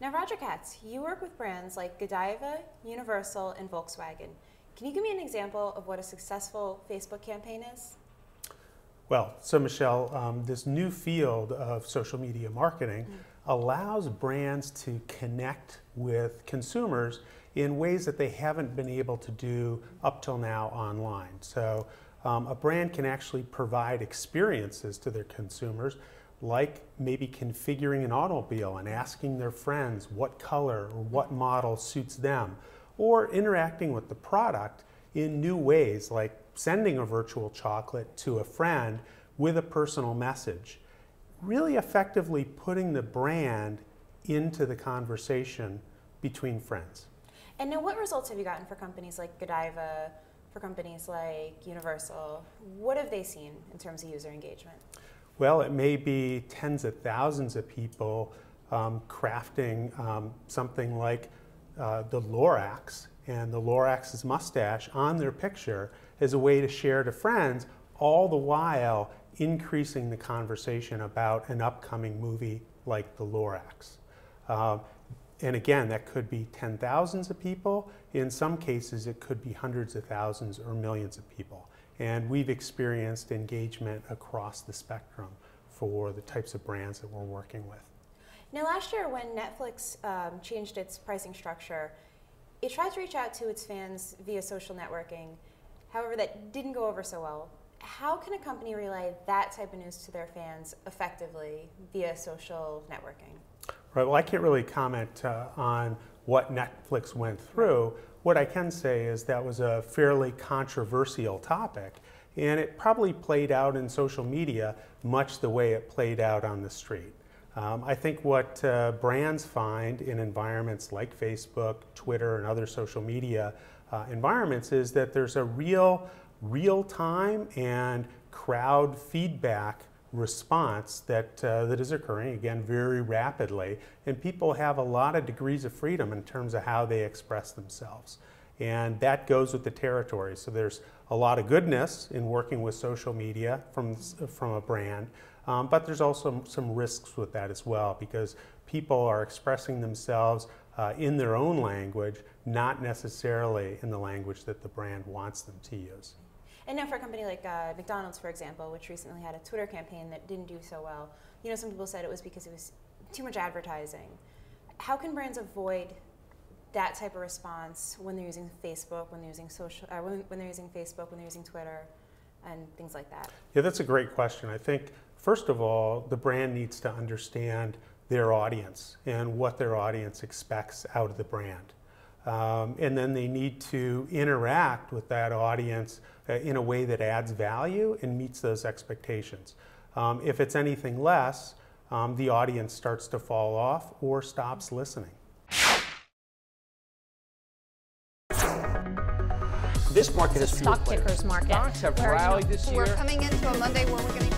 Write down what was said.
Now, Roger Katz, you work with brands like Godiva, Universal, and Volkswagen. Can you give me an example of what a successful Facebook campaign is? Well, so Michelle, this new field of social media marketing allows brands to connect with consumers in ways that they haven't been able to do up till now online. So a brand can actually provide experiences to their consumers, like maybe configuring an automobile and asking their friends what color or what model suits them, or interacting with the product in new ways, like sending a virtual chocolate to a friend with a personal message. Really effectively putting the brand into the conversation between friends. And now, what results have you gotten for companies like Godiva, for companies like Universal? What have they seen in terms of user engagement? Well, it may be tens of thousands of people crafting something like the Lorax and the Lorax's mustache on their picture as a way to share to friends, all the while increasing the conversation about an upcoming movie like the Lorax. And again, that could be 10,000s of people. In some cases, it could be hundreds of thousands or millions of people. And we've experienced engagement across the spectrum for the types of brands that we're working with. Now, last year when Netflix changed its pricing structure, it tried to reach out to its fans via social networking. However, that didn't go over so well. How can a company relay that type of news to their fans effectively via social networking? Right, well, I can't really comment on what Netflix went through. What I can say is that was a fairly controversial topic, and it probably played out in social media much the way it played out on the street. I think what brands find in environments like Facebook, Twitter, and other social media environments is that there's a real-time and crowd feedback response that is occurring, again, very rapidly, and people have a lot of degrees of freedom in terms of how they express themselves. And that goes with the territory. So there's a lot of goodness in working with social media from a brand, but there's also some risks with that as well, because people are expressing themselves in their own language, not necessarily in the language that the brand wants them to use. And now for a company like McDonald's, for example, which recently had a Twitter campaign that didn't do so well, you know, some people said it was because it was too much advertising. How can brands avoid that type of response when they're using Facebook, when they're using when they're using Facebook, when they're using Twitter, and things like that? Yeah, that's a great question. I think, first of all, the brand needs to understand their audience and what their audience expects out of the brand. And then they need to interact with that audience in a way that adds value and meets those expectations. If it's anything less, the audience starts to fall off or stops listening. This market is stock pickers market. Stocks have rallied this year. We're coming into a Monday where we're going to